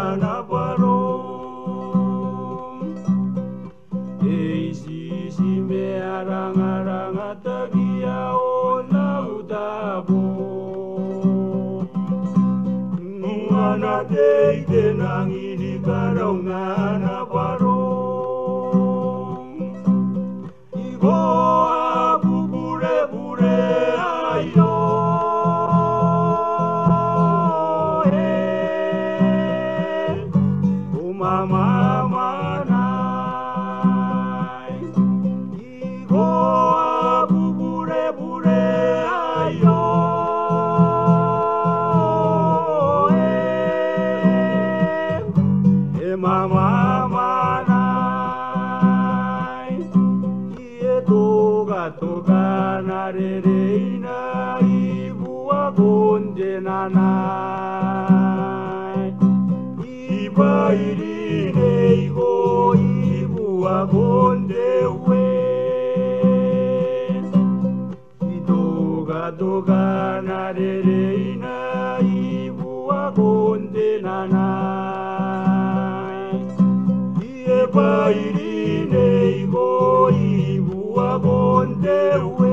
ngana parong eisi sime arang tagia ona udabo ngana deide nangini karau ngana parong igo abu bure ayo mama nai igo abu bure ayo mama nai ie toga narereina ibu agonde nanai ibairine igo ibu agonde we toga narereina ibu agonde nanai ibairine igo ibu agonde we